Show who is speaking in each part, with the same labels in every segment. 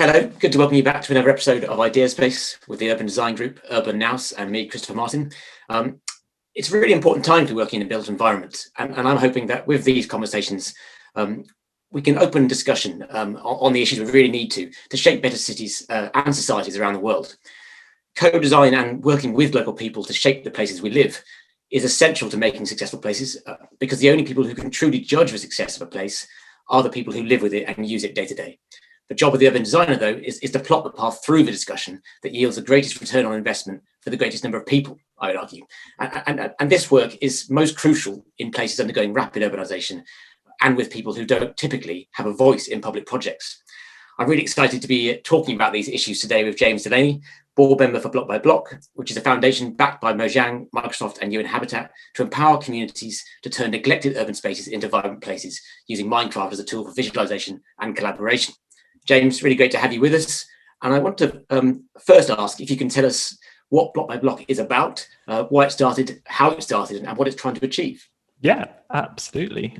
Speaker 1: Hello, good to welcome you back to another episode of ideasSPACE with the Urban Design Group, Urban Nous, and me, Christopher Martin. It's a really important time to be working in a built environment, and I'm hoping that with these conversations, we can open discussion on the issues we really need to shape better cities and societies around the world. Co-design and working with local people to shape the places we live is essential to making successful places because the only people who can truly judge the success of a place are the people who live with it and use it day to day. The job of the urban designer, though, is to plot the path through the discussion that yields the greatest return on investment for the greatest number of people, I would argue. And this work is most crucial in places undergoing rapid urbanisation and with people who don't typically have a voice in public projects. I'm really excited to be talking about these issues today with James Delaney, board member for Block by Block, which is a foundation backed by Mojang, Microsoft and UN Habitat to empower communities to turn neglected urban spaces into vibrant places using Minecraft as a tool for visualization and collaboration. James, really great to have you with us. And I want to first ask if you can tell us what Block by Block is about, why it started, how it started, and what it's trying to achieve.
Speaker 2: Yeah, absolutely.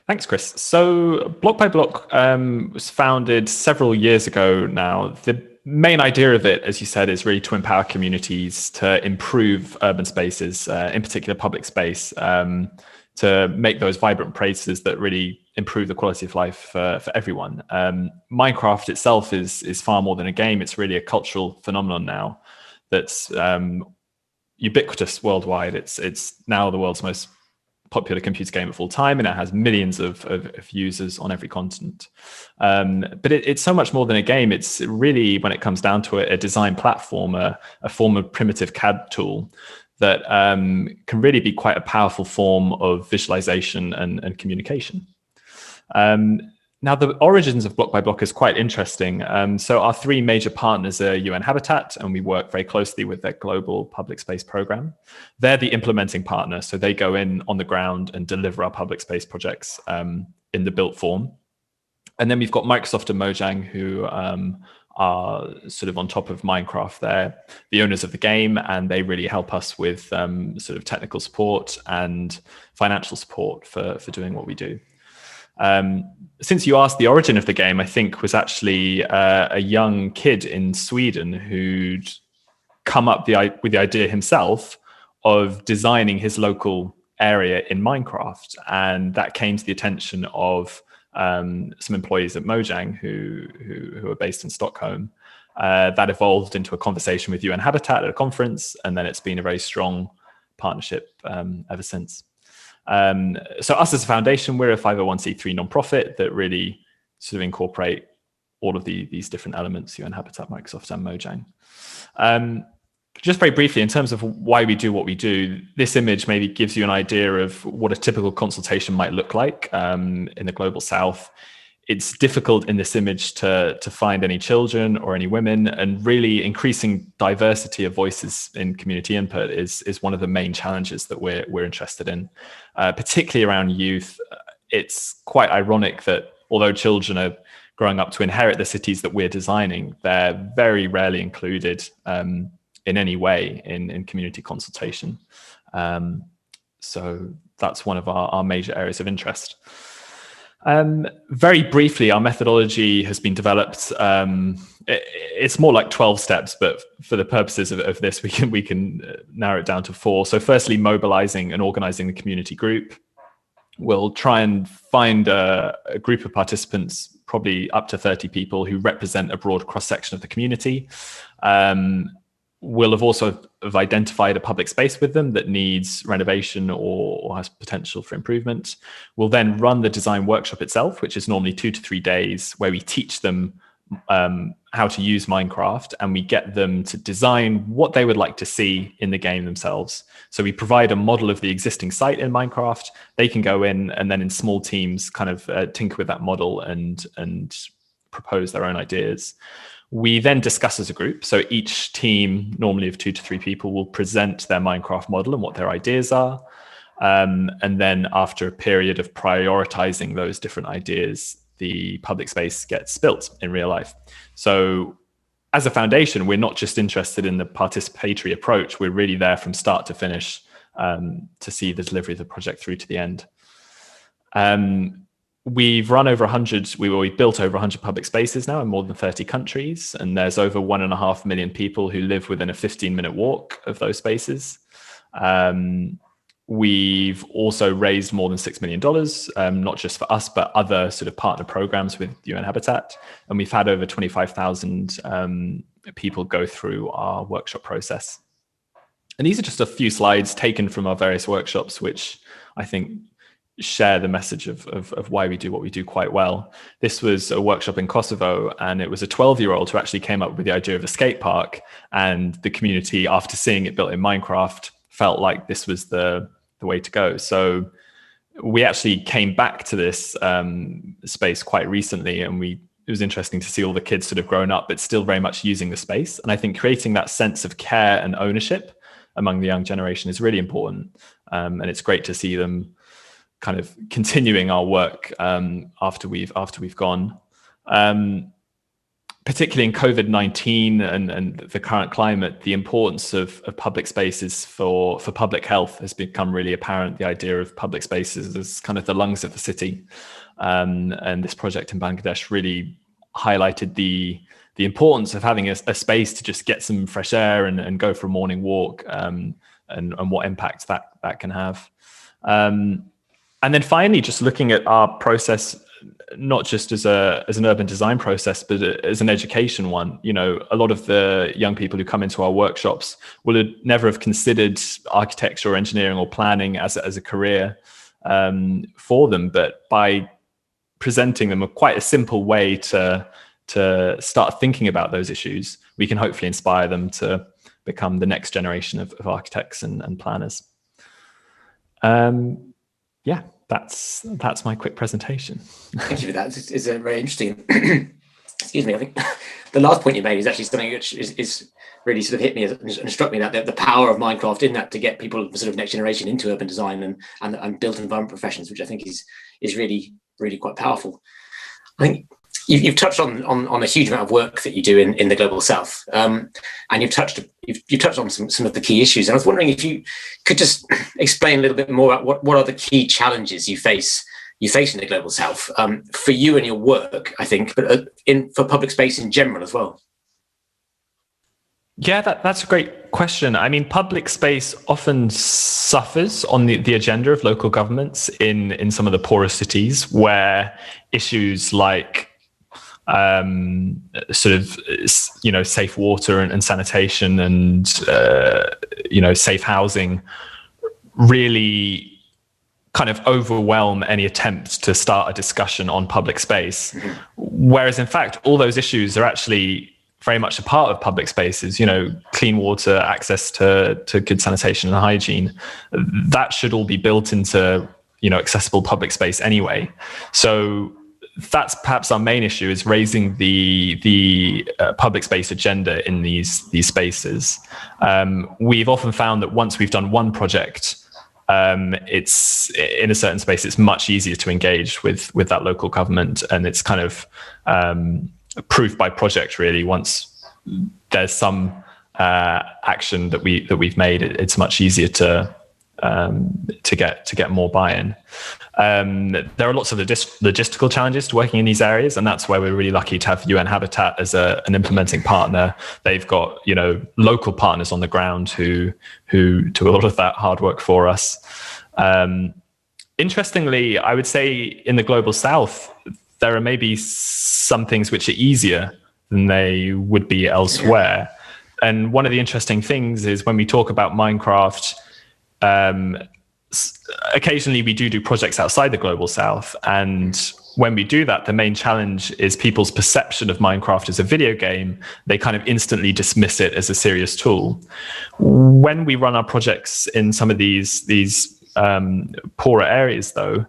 Speaker 2: Thanks, Chris. So Block by Block was founded several years ago now. The main idea of it, as you said, is really to empower communities to improve urban spaces, in particular public space, to make those vibrant places that really improve the quality of life for everyone. Minecraft itself is far more than a game. It's really a cultural phenomenon now that's ubiquitous worldwide. It's now the world's most popular computer game of all time, and it has millions of users on every continent. But it's so much more than a game. It's really, when it comes down to it, a design platform, a form of primitive CAD tool that can really be quite a powerful form of visualization and communication. Now, the origins of Block by Block is quite interesting. So our three major partners are UN Habitat, and we work very closely with their global public space program. They're the implementing partner, so they go in on the ground and deliver our public space projects in the built form. And then we've got Microsoft and Mojang, who are sort of on top of Minecraft. They're the owners of the game, and they really help us with sort of technical support and financial support for doing what we do. Since you asked, the origin of the game, I think, was actually a young kid in Sweden who'd come up with the idea himself of designing his local area in Minecraft. And that came to the attention of some employees at Mojang who are based in Stockholm. That evolved into a conversation with UN Habitat at a conference, and then it's been a very strong partnership ever since. So us as a foundation, we're a 501c3 nonprofit that really sort of incorporate all of these different elements, UN Habitat, Microsoft and Mojang. Just very briefly, in terms of why we do what we do, this image maybe gives you an idea of what a typical consultation might look like in the global south. It's difficult in this image to find any children or any women, and really increasing diversity of voices in community input is one of the main challenges that we're interested in, particularly around youth. It's quite ironic that although children are growing up to inherit the cities that we're designing, they're very rarely included in any way in community consultation. So that's one of our major areas of interest. Very briefly, our methodology has been developed. It's more like 12 steps, but for the purposes of this, we can narrow it down to 4. So firstly, mobilizing and organizing the community group. We'll try and find a group of participants, probably up to 30 people, who represent a broad cross-section of the community. We'll have also identified a public space with them that needs renovation or has potential for improvement. We'll then run the design workshop itself, which is normally 2 to 3 days, where we teach them how to use Minecraft, and we get them to design what they would like to see in the game themselves. So we provide a model of the existing site in Minecraft. They can go in and then in small teams kind of tinker with that model and propose their own ideas. We then discuss as a group. So each team, normally of 2 to 3 people, will present their Minecraft model and what their ideas are. And then after a period of prioritizing those different ideas, the public space gets built in real life. So as a foundation, we're not just interested in the participatory approach. We're really there from start to finish to see the delivery of the project through to the end. we've run over 100, we've built over 100 public spaces now in more than 30 countries. And there's over 1.5 million people who live within a 15-minute walk of those spaces. We've also raised more than $6 million, not just for us, but other sort of partner programs with UN Habitat. And we've had over 25,000 people go through our workshop process. And these are just a few slides taken from our various workshops, which I think share the message of why we do what we do quite well. This was a workshop in Kosovo, and it was a 12-year-old who actually came up with the idea of a skate park. And the community, after seeing it built in Minecraft, felt like this was the way to go. So we actually came back to this space quite recently, and it was interesting to see all the kids sort of grown up, but still very much using the space. And I think creating that sense of care and ownership among the young generation is really important. And it's great to see them kind of continuing our work after we've gone. Particularly in COVID-19 and the current climate, the importance of public spaces for public health has become really apparent. The idea of public spaces as kind of the lungs of the city. And this project in Bangladesh really highlighted the importance of having a space to just get some fresh air and go for a morning walk, and what impact that can have. And then finally, just looking at our process, not just as an urban design process, but as an education one. You know, a lot of the young people who come into our workshops will never have considered architecture or engineering or planning as a career for them. But by presenting them quite a simple way to start thinking about those issues, we can hopefully inspire them to become the next generation of architects and planners. Yeah. That's my quick presentation.
Speaker 1: Thank you for that. It's very interesting. Excuse me. I think the last point you made is actually something which is really sort of hit me and struck me, that the power of Minecraft in that to get people, the sort of next generation, into urban design and built environment professions, which I think is really, really quite powerful. I think you've touched on a huge amount of work that you do in the global south, and you've touched on some of the key issues. And I was wondering if you could just explain a little bit more about what are the key challenges you face in the global south, for you and your work, I think, but for public space in general as well.
Speaker 2: Yeah, that's a great question. I mean, public space often suffers on the agenda of local governments in some of the poorer cities, where issues like sort of, you know, safe water and sanitation and you know, safe housing really kind of overwhelm any attempt to start a discussion on public space. Whereas in fact, all those issues are actually very much a part of public spaces. You know, clean water, access to good sanitation and hygiene, that should all be built into, you know, accessible public space anyway. So that's perhaps our main issue, is raising the public space agenda in these spaces. We've often found that once we've done one project, it's in a certain space, it's much easier to engage with that local government, and it's kind of proof by project really. Once there's some action that we've made, it's much easier to get more buy-in. There are lots of logistical challenges to working in these areas, and that's where we're really lucky to have UN Habitat as an implementing partner. They've got, you know, local partners on the ground who do a lot of that hard work for us. Interestingly, I would say in the global south, there are maybe some things which are easier than they would be elsewhere. And one of the interesting things is when we talk about Minecraft, occasionally we do projects outside the global south, and when we do that, the main challenge is people's perception of Minecraft as a video game. They kind of instantly dismiss it as a serious tool. When we run our projects in some of these poorer areas, though,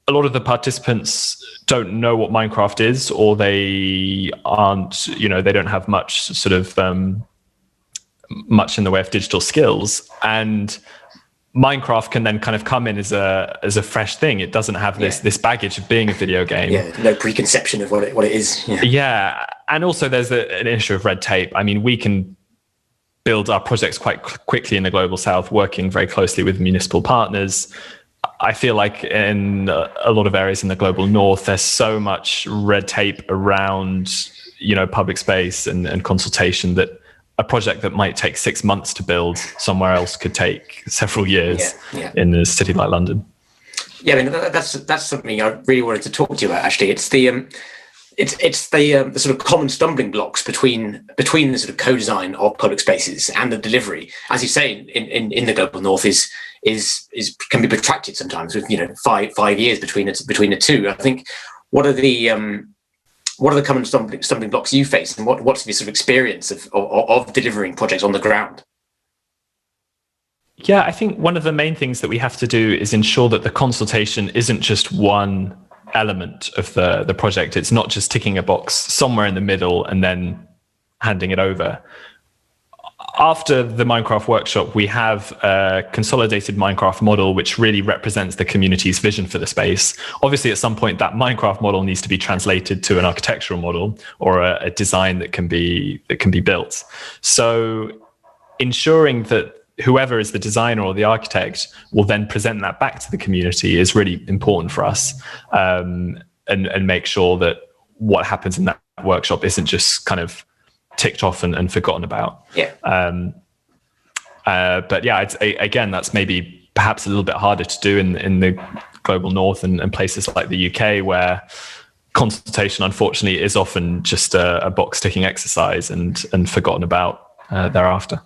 Speaker 2: a lot of the participants don't know what Minecraft is, or they aren't, you know, they don't have much sort of much in the way of digital skills, and Minecraft can then kind of come in as a fresh thing. It doesn't have this baggage of being a video game.
Speaker 1: Yeah, no preconception of what it is.
Speaker 2: Yeah, and also there's an issue of red tape. I mean, we can build our projects quite quickly in the global south, working very closely with municipal partners. I feel like in a lot of areas in the global north, there's so much red tape around, public space and consultation that a project that might take 6 months to build somewhere else could take several years in a city like London.
Speaker 1: Yeah, I mean, that's something I really wanted to talk to you about. Actually, it's the sort of common stumbling blocks between the sort of co-design of public spaces and the delivery, as you say, in the global north is can be protracted sometimes with 5 years between the two. I think what are the common stumbling blocks you face, and what's the sort of experience of delivering projects on the ground?
Speaker 2: Yeah, I think one of the main things that we have to do is ensure that the consultation isn't just one element of the project. It's not just ticking a box somewhere in the middle and then handing it over. After the Minecraft workshop, we have a consolidated Minecraft model which really represents the community's vision for the space. Obviously, at some point, that Minecraft model needs to be translated to an architectural model or a design that can be built. So ensuring that whoever is the designer or the architect will then present that back to the community is really important for us, and make sure that what happens in that workshop isn't just kind of ticked off and forgotten about. But yeah, again, that's maybe perhaps a little bit harder to do in the global north and places like the UK, where consultation, unfortunately, is often just a box ticking exercise and forgotten about thereafter.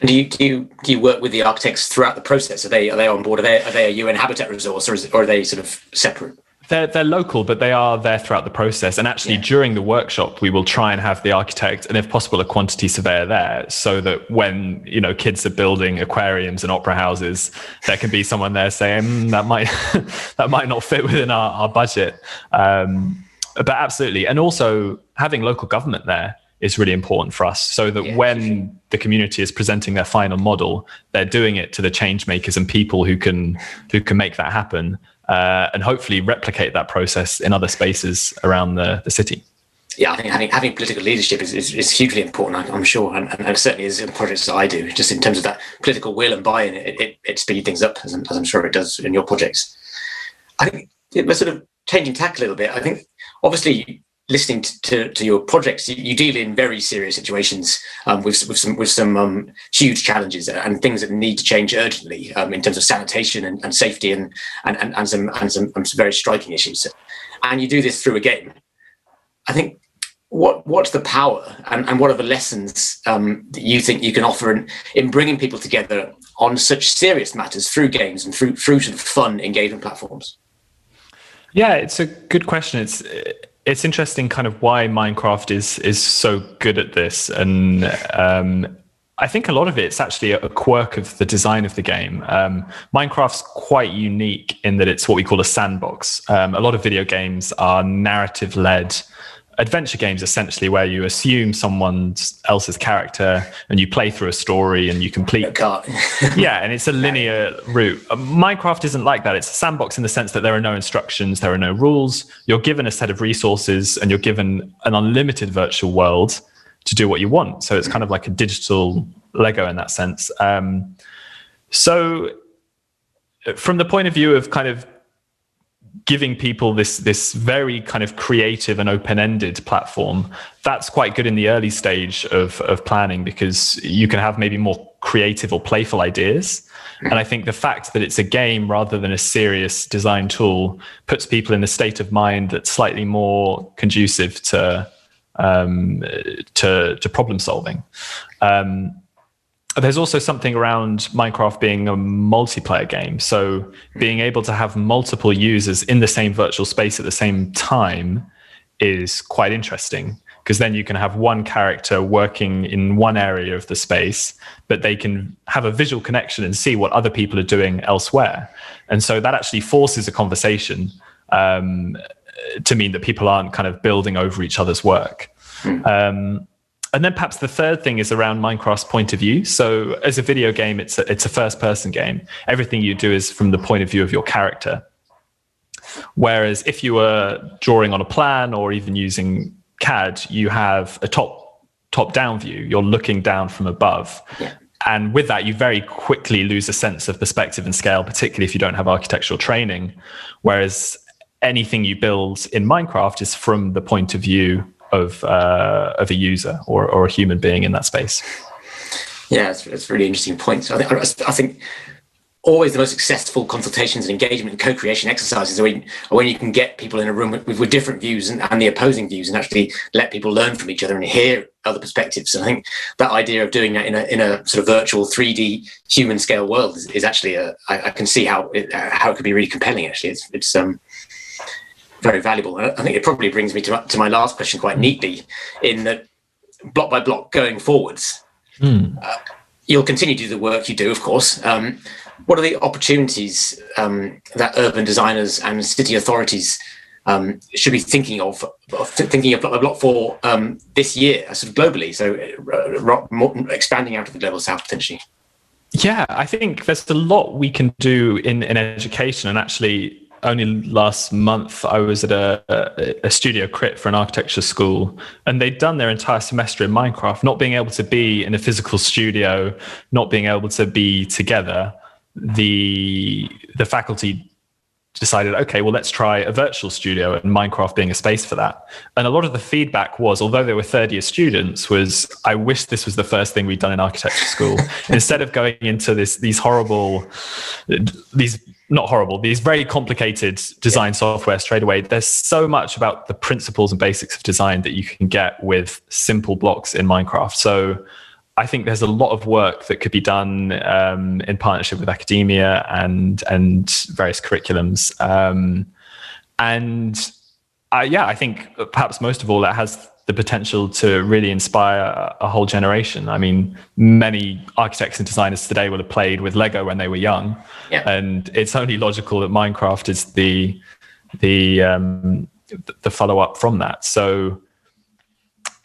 Speaker 1: And do you work with the architects throughout the process? Are they on board? Are they a UN Habitat resource, or are they sort of separate?
Speaker 2: They're local, but they are there throughout the process. And actually, during the workshop, we will try and have the architect and, if possible, a quantity surveyor there, so that when kids are building aquariums and opera houses, there can be someone there saying that might not fit within our budget. But absolutely, and also having local government there is really important for us, so that when the community is presenting their final model, they're doing it to the change makers and people who can make that happen, and hopefully replicate that process in other spaces around the city.
Speaker 1: Yeah, I think having political leadership is hugely important, I'm sure, and it certainly is in projects that I do. Just in terms of that political will and buy-in, it speeds things up, as I'm sure it does in your projects. I think we're sort of changing tack a little bit. I think, obviously, listening to your projects, you deal in very serious situations with some huge challenges and things that need to change urgently in terms of sanitation and safety and some very striking issues. And you do this through a game. I think what's the power and what are the lessons that you think you can offer in bringing people together on such serious matters through games and through sort of fun engagement platforms? Yeah,
Speaker 2: it's a good question. It's interesting kind of why Minecraft is so good at this. And I think a lot of it's actually a quirk of the design of the game. Minecraft's quite unique in that it's what we call a sandbox. A lot of video games are narrative-led adventure games, essentially, where you assume someone else's character and you play through a story and you complete. And it's a linear route. Minecraft isn't like that. It's a sandbox in the sense that there are no instructions, there are no rules. You're given a set of resources and you're given an unlimited virtual world to do what you want. So it's kind of like a digital Lego in that sense. So from the point of view of kind of giving people this very kind of creative and open-ended platform, that's quite good in the early stage of planning, because you can have maybe more creative or playful ideas. And I think the fact that it's a game rather than a serious design tool puts people in a state of mind that's slightly more conducive to problem solving. There's also something around Minecraft being a multiplayer game. So being able to have multiple users in the same virtual space at the same time is quite interesting, because then you can have one character working in one area of the space, but they can have a visual connection and see what other people are doing elsewhere. And so that actually forces a conversation to mean that people aren't kind of building over each other's work. And then perhaps the third thing is around Minecraft's point of view. So as a video game, it's a first-person game. Everything you do is from the point of view of your character. Whereas if you were drawing on a plan or even using CAD, you have a top-down view. You're looking down from above. And with that, you very quickly lose a sense of perspective and scale, particularly if you don't have architectural training. Whereas anything you build in Minecraft is from the point of view of a user or a human being in that space.
Speaker 1: Yeah, it's a really interesting point. So I think always the most successful consultations and engagement and co-creation exercises are when you can get people in a room with different views and the opposing views, and actually let people learn from each other and hear other perspectives. And I think that idea of doing that in a sort of virtual 3D human scale world is actually I can see how it could be really compelling. Actually, it's very valuable. And I think it probably brings me to my last question quite neatly, in that block by block going forwards. You'll continue to do the work you do, of course. What are the opportunities that urban designers and city authorities should be thinking of block by block for this year, sort of globally? So expanding out of the global south potentially.
Speaker 2: Yeah, I think there's a lot we can do in education. And actually, only last month I was at a studio crit for an architecture school, and they'd done their entire semester in Minecraft, not being able to be in a physical studio, not being able to be together. The faculty decided, okay, well, let's try a virtual studio, and Minecraft being a space for that. And a lot of the feedback was, although they were third-year students, was, I wish this was the first thing we'd done in architecture school. Instead of going into these very complicated design software straight away, there's so much about the principles and basics of design that you can get with simple blocks in Minecraft. So I think there's a lot of work that could be done in partnership with academia and various curriculums. I think perhaps most of all, that has the potential to really inspire a whole generation. I mean, many architects and designers today will have played with Lego when they were young, and it's only logical that Minecraft is the follow-up from that. So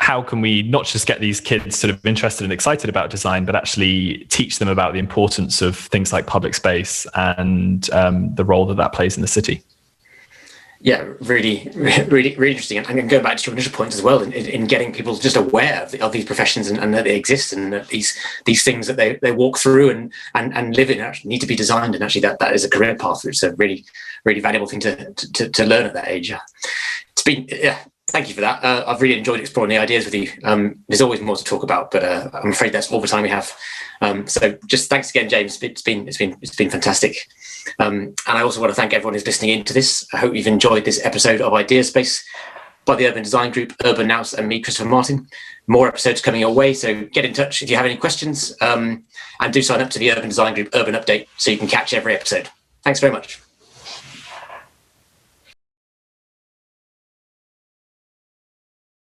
Speaker 2: how can we not just get these kids sort of interested and excited about design, but actually teach them about the importance of things like public space and the role that plays in the city?
Speaker 1: Yeah, really interesting. And going back to your initial point as well, in getting people just aware of these professions and that they exist, and that these things that they walk through and live in actually need to be designed, and actually that is a career path. It's a really valuable thing to learn at that age. It's been thank you for that. I've really enjoyed exploring the ideas with you. There's always more to talk about, but I'm afraid that's all the time we have. So just thanks again, James. It's been fantastic. And I also want to thank everyone who's listening into this. I hope you've enjoyed this episode of ideasSPACE by the Urban Design Group, Urban Nous, and me, Christopher Martin. More episodes coming your way, so get in touch if you have any questions, and do sign up to the Urban Design Group Urban Update so you can catch every episode. Thanks very much.